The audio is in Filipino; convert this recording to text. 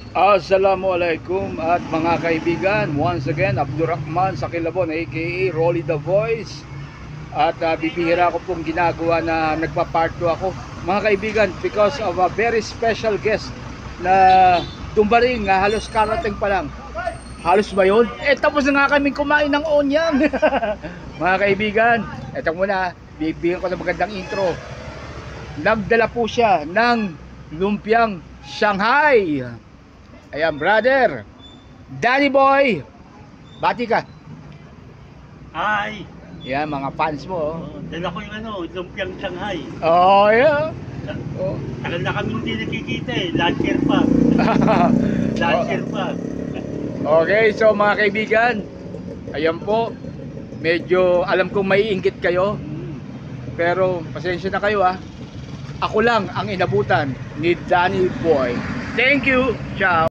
Assalamualaikum at mga kaibigan, once again Abdurrahman sa Kilabon aka Rolly the Voice. At bibihira ko pong ginagawa na nagpa-part 2 ako mga kaibigan, because of a very special guest na tumbaring, halos karating pa lang. Halos ba yun? Tapos na nga kaming kumain ng onion. Mga kaibigan, eto muna, bibigyan ko ng magandang intro. Nagdala po siya ng lumpiang Shanghai. Ayan, brother Danny Boy, bati ka. Hi! Yan, mga fans mo. Dala ko yung lumpiang Shanghai. Oh, yeah. Tagal na kami hindi nakikita last year pa. Last year pa. Okay, so mga kaibigan, ayan po, medyo alam kong maiinggit kayo, pero pasensya na kayo. Ako lang ang inabutan ni Danny Boy. Thank you, ciao.